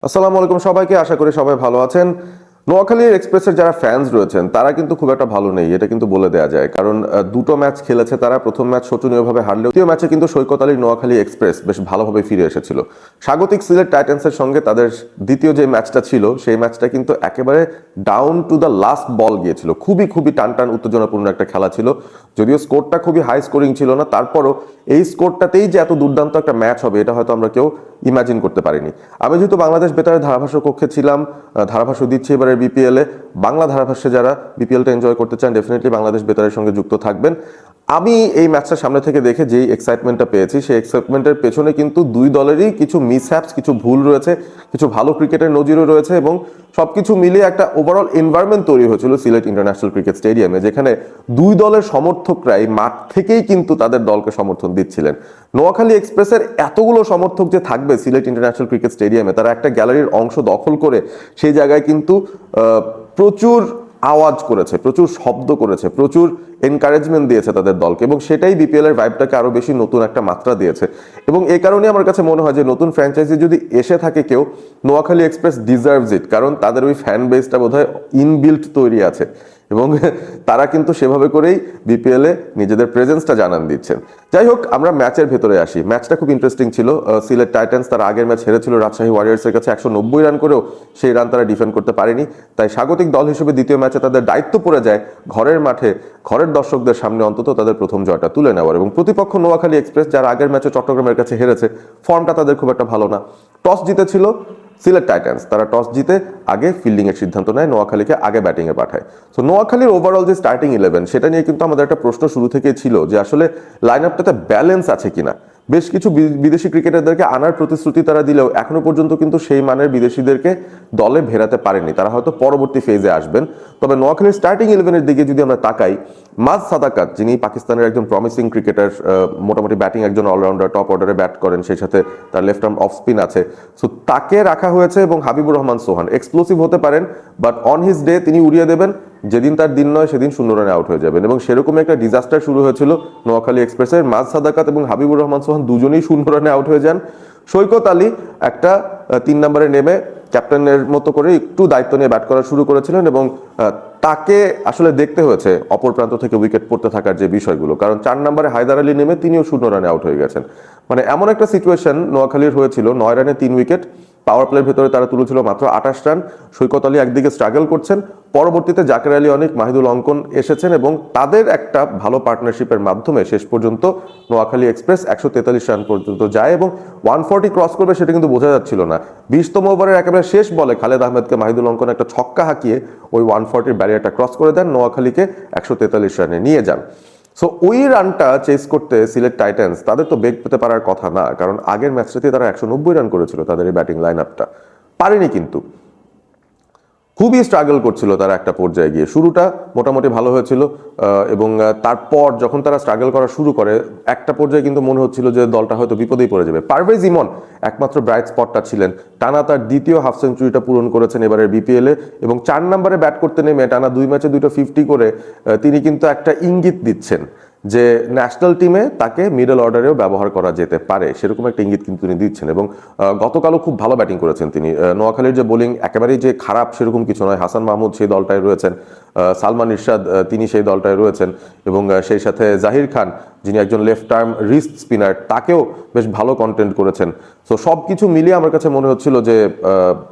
আসসালামু আলাইকুম সবাইকে, আশা করি সবাই ভালো আছেন। নোয়াখালীর এক্সপ্রেসের যারা ফ্যান্স রয়েছেন তারা কিন্তু খুব একটা ভালো নেই, এটা কিন্তু বলে দেওয়া যায়। কারণ দুটো ম্যাচ খেলেছে তারা, প্রথম ম্যাচ শোচনীয়ভাবে হারলেও দ্বিতীয় ম্যাচে কিন্তু সৈকত আলীর নোয়াখালী এক্সপ্রেস বেশ ভালোভাবে ফিরে এসেছিল। স্বাগতিক সিলেট টাইটান্সের সঙ্গে তাদের দ্বিতীয় যে ম্যাচটা ছিল সেই ম্যাচটা কিন্তু একেবারে ডাউন টু দ্য লাস্ট বল গিয়েছিল। খুবই খুবই টান টান উত্তেজনাপূর্ণ একটা খেলা ছিল। যদিও স্কোরটা খুবই হাই স্কোরিং ছিল না, তারপরও এই স্কোরটাতেই যে এত দুর্দান্ত একটা ম্যাচ হবে এটা হয়তো আমরা কেউ ইমাজিন করতে পারিনি। আমি যেহেতু বাংলাদেশ বেতারের ধারাভাষ্য কক্ষে ছিলাম, ধারাভাষ্য দিচ্ছি এবারে বিপিএলে, বাংলা ধারাভাষ্যে যারা বিপিএলটা এনজয় করতে চান ডেফিনেটলি বাংলাদেশ বেতারের সঙ্গে যুক্ত থাকবেন। আমি এই ম্যাচটা সামনে থেকে দেখে যেই এক্সাইটমেন্টটা পেয়েছি সেই এক্সাইটমেন্টের পেছনে কিন্তু দুই দলেরই কিছু মিসহ্যাপস, কিছু ভুল রয়েছে, কিছু ভালো ক্রিকেটের নজিরও রয়েছে এবং সবকিছু মিলিয়ে একটা ওভারঅল এনভায়রনমেন্ট তৈরি হয়েছিল সিলেট ইন্টারন্যাশনাল ক্রিকেট স্টেডিয়ামে, যেখানে দুই দলের সমর্থকরাই মাঠ থেকেই কিন্তু তাদের দলকে সমর্থন দিচ্ছিলেন। নোয়াখালী এক্সপ্রেসের এতগুলো সমর্থক যে থাকবে সিলেট ইন্টারন্যাশনাল ক্রিকেট স্টেডিয়ামে, তারা একটা গ্যালারির অংশ দখল করে সেই জায়গায় কিন্তু প্রচুর আওয়াজ করেছে, প্রচুর শব্দ করেছে, প্রচুর এনকারেজমেন্ট দিয়েছে তাদের দলকে এবং সেটাই বিপিএল এর ভাইবটাকে আরো বেশি নতুন একটা মাত্রা দিয়েছে। এবং এই কারণে আমার কাছে মনে হয় যে নতুন ফ্র্যাঞ্চাইজি যদি এসে থাকে কেউ, নোয়াখালী এক্সপ্রেস ডিজার্ভস ইট, কারণ তাদের ওই ফ্যান বেসটা বোধহয় ইনবিল্ট তৈরি আছে এবং তারা কিন্তু সেভাবে করেই বিপিএল এ নিজেদের প্রেজেন্সটা জানান দিচ্ছেন। যাই হোক, আমরা ম্যাচের ভেতরে আসি। ম্যাচটা খুব ইন্টারেস্টিং ছিল। সিলেট টাইটান্স তার আগের ম্যাচ হেরেছিল রাজশাহী ওয়ারিয়ার্সের কাছে 190 রান করেও সেই রান তারা ডিফেন্ড করতে পারেনি। তাই স্বাগতিক দল হিসেবে দ্বিতীয় ম্যাচে তাদের দায়িত্ব পড়ে যায় ঘরের মাঠে ঘরের দর্শকদের সামনে অন্তত তাদের প্রথম জয়টা তুলে নেওয়ার। এবং প্রতিপক্ষ নোয়াখালী এক্সপ্রেস, যারা আগের ম্যাচে চট্টগ্রামের কাছে হেরেছে, ফর্মটা তাদের খুব একটা ভালো না। টস জিতেছিল সিলেট টাইটান্স, তারা টস জিতে আগে ফিল্ডিং এর সিদ্ধান্ত নেয়, নোয়াখালীকে আগে ব্যাটিং এ পাঠায়। সো নোয়াখালীর ওভারঅল যে স্টার্টিং 11 সেটা নিয়ে কিন্তু আমাদের একটা প্রশ্ন শুরু থেকেই ছিল যে আসলে লাইন আপটাতে ব্যালেন্স আছে কিনা। বেশ কিছু বিদেশি ক্রিকেটারদেরকে আনার প্রতিশ্রুতি তারা দিলেও এখনো পর্যন্ত কিন্তু সেই মানের বিদেশিদেরকে দলে ভেরাতে পারেনি। তারা হয়তো পরবর্তী ফেজে আসবেন। তবে নোয়াখালীর স্টার্টিং 11-এর দিকে যদি আমরা তাকাই, মাজ সাদাকাত, যিনি পাকিস্তানের একজন প্রমিসিং ক্রিকেটার, মোটামুটি ব্যাটিং একজন অলরাউন্ডার, টপ অর্ডারে ব্যাট করেন, সেই সাথে তার লেফট আর্ম অফ স্পিন আছে, সো তাকে রাখা হয়েছে। এবং হাবিবুর রহমান সোহান এক্সপ্লোসিভ হতে পারেন, বাট অন হিজ ডে তিনি উড়িয়ে দেবেন। যেদিন তার দিন নয় সেদিন 0 রানে আউট হয়ে যাবেন। এবং সেরকম একটা ডিজাস্টার শুরু হয়েছিল নোয়াখালী এক্সপ্রেসের। মাজ সাদাকাত এবং হাবিবুর রহমান সোহান দুজনেই 0 রানে আউট হয়ে যান। সৈকত আলী একটা 3 নম্বরে নেমে ক্যাপ্টেনের মতো করে একটু দায়িত্ব নিয়ে ব্যাট করা শুরু করেছিলেন এবং তাকে আসলে দেখতে হয়েছে অপর প্রান্ত থেকে উইকেট পড়তে থাকার যে বিষয়গুলো, কারণ 4 নম্বরে হায়দার আলী নেমে তিনিও 0 রানে আউট হয়ে গেছেন। মানে এমন একটা সিচুয়েশন নোয়াখালীর হয়েছিল, 9 রানে 3 উইকেট, পাওয়ার প্লের ভেতরে তারা তুলেছিল মাত্র 28 রান। সৈকত আলী একদিকে স্ট্রাগল করছেন, পরবর্তীতে জাকের আলী অনেক, মাহিদুল অঙ্কন এসেছেন এবং তাদের একটা ভালো পার্টনারশিপের মাধ্যমে শেষ পর্যন্ত নোয়াখালী এক্সপ্রেস 143 রান পর্যন্ত যায় এবং 140 ক্রস করবে সেটা কিন্তু বোঝা যাচ্ছিল না। 20তম ওভারের একেবারে শেষ বলে খালেদ আহমেদকে মাহিদুল অঙ্কন একটা ছক্কা হাঁকিয়ে ওই 140 ব্যারিয়ারটা ক্রস করে দেন, নোয়াখালীকে 143 রানে নিয়ে যান। সো ওই রানটা চেস করতে সিলেট টাইটান্স তাদের তো বেগ পেতে পারার কথা না, কারণ আগের ম্যাচটাতে তারা 190 রান করেছিল, তাদের এই ব্যাটিং লাইন আপটা পারেনি। কিন্তু খুবই স্ট্রাগল করছিল তারা একটা পর্যায়ে গিয়ে। শুরুটা মোটামুটি ভালো হয়েছিল এবং তারপর যখন তারা স্ট্রাগল করা শুরু করে একটা পর্যায়ে কিন্তু মনে হচ্ছিল যে দলটা হয়তো বিপদেই পড়ে যাবে। পারভেজ ইমন একমাত্র ব্রাইট স্পটটা ছিলেন, টানা তার দ্বিতীয় হাফ সেঞ্চুরিটা পূরণ করেছেন এবারের বিপিএলে এবং 4 নম্বরে ব্যাট করতে নেমে টানা 2 ম্যাচে 2টো 50 করে তিনি কিন্তু একটা ইঙ্গিত দিচ্ছেন যে ন্যাশনাল টিমে তাকে মিডল অর্ডারেও ব্যবহার করা যেতে পারে, সেরকম একটা ইঙ্গিত কিন্তু তিনি দিচ্ছেন। এবং গতকালও খুব ভালো ব্যাটিং করেছেন তিনি। নোয়াখালীর যে বোলিং একেবারেই যে খারাপ সেরকম কিছু নয়, হাসান মাহমুদ সেই দলটায় রয়েছেন, সালমান ইরশাদ তিনি সেই দলটায় রয়েছেন এবং সেই সাথে জাহির খান, যিনি একজন লেফট আর্ম রিস্ট স্পিনার, তাকেও বেশ ভালো কন্টেন্ট করেছেন। সো সব কিছু মিলিয়ে আমার কাছে মনে হচ্ছিল যে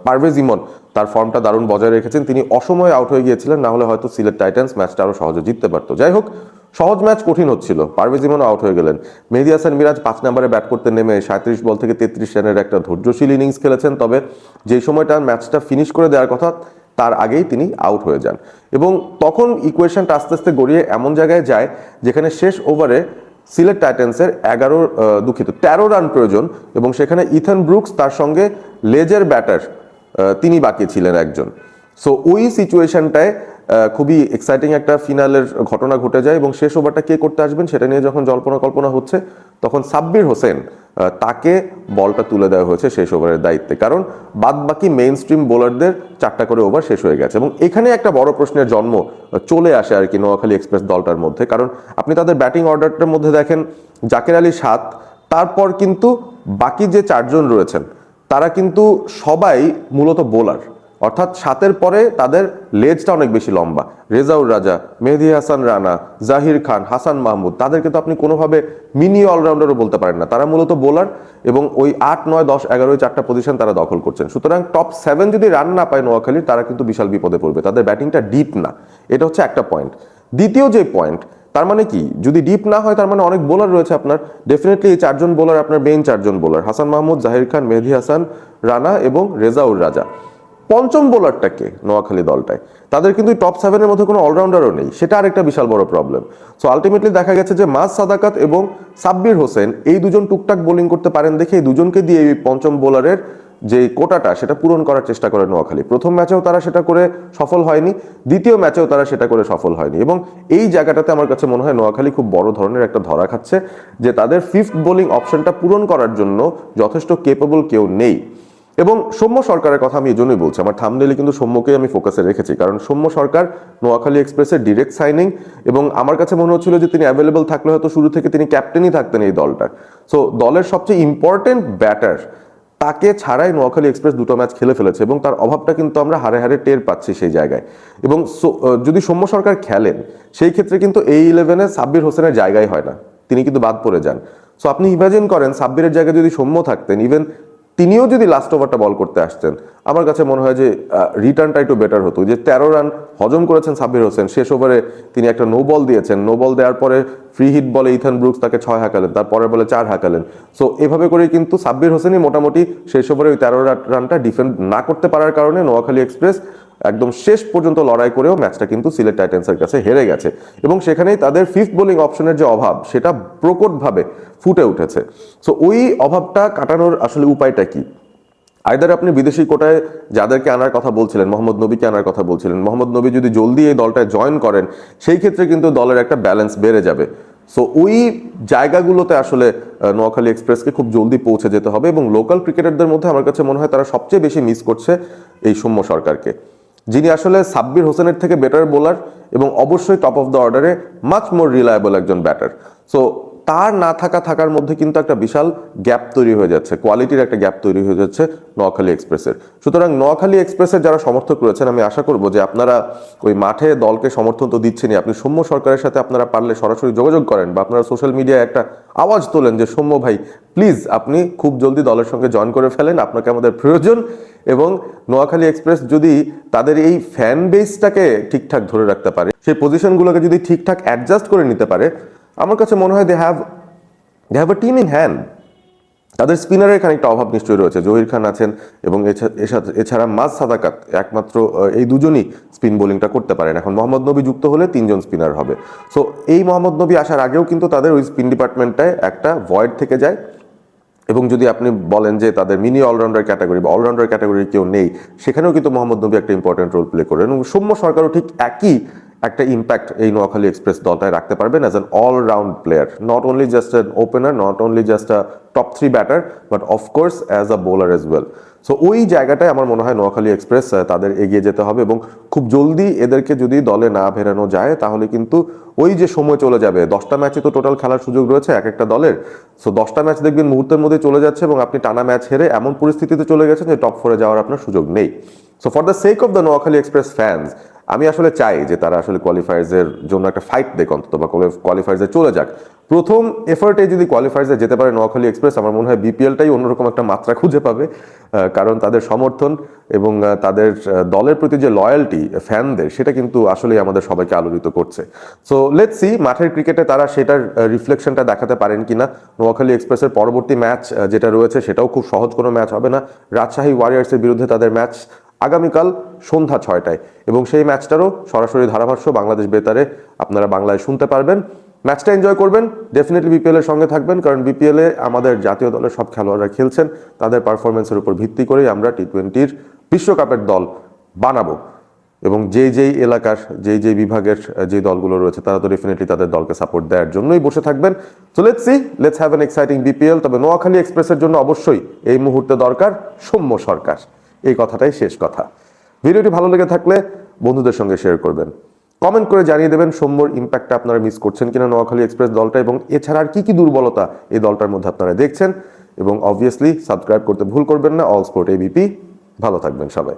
পারভেজ ইমন তার ফর্মটা দারুণ বজায় রেখেছেন। তিনি অসময়ে আউট হয়ে গিয়েছিলেন, না হলে হয়তো সিলেট টাইটান্স ম্যাচটা আরো সহজে জিততে পারতো। যাই হোক, সহজ ম্যাচ কঠিন হচ্ছিল, পারভেজ ইমনও আউট হয়ে গেলেন। মেহেদী হাসান মিরাজ 5 নম্বরে ব্যাট করতে নেমে 37 বল থেকে 33 রানের একটা ধৈর্যশীল ইনিংস খেলেছেন, তবে যেই সময়টা ম্যাচটা ফিনিশ করে দেওয়ার কথা তার আগেই তিনি আউট হয়ে যান। এবং তখন ইকুয়েশনটা আস্তে আস্তে গড়িয়ে এমন জায়গায় যায় যেখানে শেষ ওভারে সিলেট টাইটান্সের 13 রান প্রয়োজন এবং সেখানে ইথান ব্রুকস তার সঙ্গে লেজের ব্যাটার তিনি বাকি ছিলেন একজন। সো ওই সিচুয়েশনটায় খুবই এক্সাইটিং একটা ফিনালের ঘটনা ঘটে যায় এবং শেষ ওভারটা কে করতে আসবেন সেটা নিয়ে যখন জল্পনা কল্পনা হচ্ছে, তখন সাব্বির হোসেন তাকে বলটা তুলে দেওয়া হয়েছে শেষ ওভারের দায়িত্বে, কারণ বাদ বাকি মেইন স্ট্রিম বোলারদের 4টা করে ওভার শেষ হয়ে গেছে। এবং এখানে একটা বড় প্রশ্নের জন্ম চলে আসে আর কি নোয়াখালী এক্সপ্রেস দলটার মধ্যে, কারণ আপনি তাদের ব্যাটিং অর্ডারটার মধ্যে দেখেন জাকের আলী 7, তারপর কিন্তু বাকি যে 4 জন রয়েছেন তারা কিন্তু সবাই মূলত বোলার, অর্থাৎ 7-এর পরে তাদের লেজটা অনেক বেশি লম্বা। রেজাউর রাজা, মেহেদী হাসান রানা, জাহির খান, হাসান মাহমুদ, তাদেরকে তো আপনি কোনোভাবে মিনি অলরাউন্ডারও বলতে পারেন না। তারা মূলত বোলার এবং ওই 8, 9, 10, 11 চারটা পজিশন তারা দখল করছেন। সুতরাং টপ 7 যদি রান না পায় নোয়াখালীর, তারা কিন্তু বিশাল বিপদে পড়বে। তাদের ব্যাটিংটা ডিপ না, এটা হচ্ছে একটা পয়েন্ট। দ্বিতীয় যে পয়েন্ট, তার মানে কি, যদি ডিপ না হয় তার মানে অনেক বোলার রয়েছে আপনার। ডেফিনেটলি এই 4জন বোলার আপনার মেইন 4জন বোলার, হাসান মাহমুদ, জাহির খান, মেহেদী হাসান রানা এবং রেজাউর রাজা। পঞ্চম বোলারটাকে নোয়াখালী দলটায়, তাদের কিন্তু টপ 7-এর মধ্যে কোনো অলরাউন্ডারও নেই, সেটা আরেকটা বিশাল বড় প্রবলেম। সো আলটিমেটলি দেখা গেছে যে মাস সাদাকাত এবং সাব্বির হোসেন এই দুজন টুকটাক বোলিং করতে পারেন দেখে এই দুজনকে দিয়ে এই পঞ্চম বোলারের যে কোটাটা সেটা পূরণ করার চেষ্টা করে নোয়াখালী। প্রথম ম্যাচেও তারা সেটা করে সফল হয়নি, দ্বিতীয় ম্যাচেও তারা সেটা করে সফল হয়নি, এবং এই জায়গাটাতে আমার কাছে মনে হয় নোয়াখালী খুব বড় ধরনের একটা ধরা খাচ্ছে যে তাদের 5th বোলিং অপশনটা পূরণ করার জন্য যথেষ্ট কেপেবল কেউ নেই। এবং সৌম্য সরকারের কথা আমি এই জন্যই বলছি, আমার থাম্বনেইলে কিন্তু সৌম্যকেই আমি ফোকাসে রেখেছি, কারণ সৌম্য সরকার নোয়াখালী এক্সপ্রেসের ডিরেক্ট সাইনিং, এবং আমার কাছে মনে হচ্ছিল যে তিনি অ্যাভেলেবল থাকলে হয়তো শুরু থেকে তিনি ক্যাপ্টেনই থাকতেন এই দলটার। সো দলের সবচেয়ে ইম্পর্টেন্ট ব্যাটার, তাকে ছাড়াই নোয়াখালী এক্সপ্রেস দুটো ম্যাচ খেলে ফেলেছে, এবং তার অভাবটা কিন্তু আমরা হারে হারে টের পাচ্ছি সেই জায়গায়। এবং যদি সৌম্য সরকার খেলেন সেই ক্ষেত্রে কিন্তু এই 11-এ সাব্বির হোসেনের জায়গায় হয় না, তিনি কিন্তু বাদ পড়ে যান। সো আপনি ইমাজিন করেন সাব্বিরের জায়গায় যদি সৌম্য থাকতেন, ইভেন তিনিও যদি লাস্ট ওভারটা বল করতে আসতেন, আমার কাছে মনে হয় যে রিটার্নটা একটু বেটার হতো। যে 13 রান হজম করেছেন সাব্বির হোসেন, শেষ ওভারে তিনি একটা নো বল দিয়েছেন, নো বল দেওয়ার পরে ফ্রি হিট বলে ইথান ব্রুকস তাকে 6 হাঁকালেন, তার পরের বলে 4 হাঁকালেন। সো এভাবে করেই কিন্তু সাব্বির হোসেনই মোটামুটি শেষ ওভারে ওই 13 রানটা ডিফেন্ড না করতে পারার কারণে নোয়াখালী এক্সপ্রেস একদম শেষ পর্যন্ত লড়াই করেও ম্যাচটা কিন্তু সিলেট টাইটান্সের কাছে হেরে গেছে, এবং সেখানেই তাদের 5th বোলিং অপশনের যে অভাব সেটা প্রকটভাবে ফুটে উঠেছে। সো ওই অভাবটা কাটানোর আসলে উপায়টা কি? আইদার আপনি বিদেশি কোটায় যাদেরকে আনার কথা বলছিলেন, মোহাম্মদ নবীকে আনার কথা বলছিলেন, মোহাম্মদ নবী যদি জলদি এই দলটায় জয়েন করেন সেই ক্ষেত্রে কিন্তু দলের একটা ব্যালেন্স বেড়ে যাবে। সো ওই জায়গাগুলোতে আসলে নোয়াখালী এক্সপ্রেসকে খুব জলদি পৌঁছে যেতে হবে, এবং লোকাল ক্রিকেটারদের মধ্যে আমার কাছে মনে হয় তারা সবচেয়ে বেশি মিস করছে এই সৌম্য সরকারকে, যিনি আসলে সাব্বির হোসেনের থেকে বেটার বোলার এবং অবশ্যই টপ অফ দ্য অর্ডারে মাচ মোর রিলায়েবল একজন ব্যাটার। সো তার না থাকার মধ্যে কিন্তু একটা বিশাল গ্যাপ তৈরি হয়ে যাচ্ছে, কোয়ালিটির একটা গ্যাপ তৈরি হয়ে যাচ্ছে নোয়াখালী এক্সপ্রেসের। সুতরাং নোয়াখালী এক্সপ্রেসের যারা সমর্থক রয়েছেন, আমি আশা করব যে আপনারা ওই মাঠে দলকে সমর্থন তো দিচ্ছেনই, আপনি সৌম্য সরকারের সাথে আপনারা পারলে সরাসরি যোগাযোগ করেন, বা আপনারা সোশ্যাল মিডিয়ায় একটা আওয়াজ তোলেন যে সৌম্য ভাই প্লিজ আপনি খুব জলদি দলের সঙ্গে জয়েন করে ফেলেন, আপনাকে আমাদের প্রয়োজন। এবং নোয়াখালী এক্সপ্রেস যদি তাদের এই ফ্যান বেসটাকে ঠিকঠাক ধরে রাখতে পারে, সেই পজিশনগুলোকে যদি ঠিকঠাক অ্যাডজাস্ট করে নিতে পারে, আমার কাছে মনে হয় they have a team in hand. তাদের স্পিনারের খানিকটা অভাব নিশ্চয়ই রয়েছে, জহির খান আছেন এবং এছাড়া মাস সাদাকাত একমাত্র এই দুজনই স্পিন বোলিংটা করতে পারেন। এখন মোহাম্মদ নবী যুক্ত হলে 3জন স্পিনার হবে। সো এই মোহাম্মদ নবী আসার আগেও কিন্তু তাদের ওই স্পিন ডিপার্টমেন্টটায় একটা ভয়েড থেকে যায়, এবং যদি আপনি বলেন যে তাদের মিনি অলরাউন্ডার ক্যাটাগরি বা অলরাউন্ডার ক্যাটাগরি কেউ নেই, সেখানেও কিন্তু মোহাম্মদ নবী একটা ইম্পর্টেন্ট রোল প্লে করেন, এবং সৌম্য সরকারও ঠিক একই একটা ইম্প্যাক্ট এই নোয়াখালী এক্সপ্রেস দলটায় রাখতে পারবেন as an all round player, not only just an opener, not only just a top 3 batter, but of course as a bowler as well. So ওই জায়গাটায় আমার মনে হয় নোয়াখালী এক্সপ্রেস তাদের এগিয়ে যেতে হবে, এবং খুব জলদি এদেরকে যদি দলে না ফেরানো যায় তাহলে কিন্তু ওই যে সময় চলে যাবে, 10টা ম্যাচে তো টোটাল খেলার সুযোগ রয়েছে এক একটা দলের। সো 10টা ম্যাচ দেখবেন মুহূর্তের মধ্যে চলে যাচ্ছে, এবং আপনি টানা ম্যাচ হেরে এমন পরিস্থিতিতে চলে গেছেন যে টপ 4-এ যাওয়ার আপনার সুযোগ নেই। So for the sake of the Noakhali express fans, আমি আসলে চাই যে তারা আসলে কোয়ালিফায়ার্সের জন্য একটা ফাইট দেখ অন্তত, বা কোয়ালিফায়ার্সে চলে যাক। প্রথম এফার্টে যদি কোয়ালিফায়ার্সে যেতে পারে নোয়াখালী এক্সপ্রেস, আমার মনে হয় বিপিএলটাই অন্যরকম একটা মাত্রা খুঁজে পাবে, কারণ তাদের সমর্থন এবং তাদের দলের প্রতি যে লয়্যালটি ফ্যানদের, সেটা কিন্তু আসলেই আমাদের সবাইকে আলোড়িত করছে। সো লেটস সি মাঠের ক্রিকেটে তারা সেটার রিফ্লেকশনটা দেখাতে পারেন কিনা। নোয়াখালী এক্সপ্রেসের পরবর্তী ম্যাচ যেটা রয়েছে সেটাও খুব সহজ কোনো ম্যাচ হবে না, রাজশাহী ওয়ারিয়ার্সের বিরুদ্ধে তাদের ম্যাচ আগামীকাল সন্ধ্যা 6টায়, এবং সেই ম্যাচটারও সরাসরি ধারাভাষ্য বাংলাদেশ বেতারে আপনারা বাংলায় শুনতে পারবেন। ম্যাচটা এনজয় করবেন, ডেফিনেটলি বিপিএল এর সঙ্গে থাকবেন, কারণ বিপিএল এ আমাদের জাতীয় দলের সব খেলোয়াড়রা খেলছেন, তাদের পারফরমেন্সের উপর ভিত্তি করেই আমরা টি20 বিশ্বকাপের দল বানাবো, এবং যেই এলাকার যেই বিভাগের যে দলগুলো রয়েছে তারা তো ডেফিনেটলি তাদের দলকে সাপোর্ট দেওয়ার জন্যই বসে থাকবেন। So let's have an exciting BPL. তবে নোয়াখালী এক্সপ্রেসের জন্য অবশ্যই এই মুহূর্তে দরকার সৌম্য সরকার, এই কথাটাই শেষ কথা। ভিডিওটি ভালো লেগে থাকলে বন্ধুদের সঙ্গে শেয়ার করবেন, কমেন্ট করে জানিয়ে দেবেন সৌম্যর ইম্প্যাক্টটা আপনারা মিস করছেন কিনা নোয়াখালী এক্সপ্রেস দলটা, এবং এছাড়া আর কি দুর্বলতা এই দলটার মধ্যে আপনারা দেখছেন। এবং অবভিয়াসলি সাবস্ক্রাইব করতে ভুল করবেন না। All sport ABP. ভালো থাকবেন সবাই।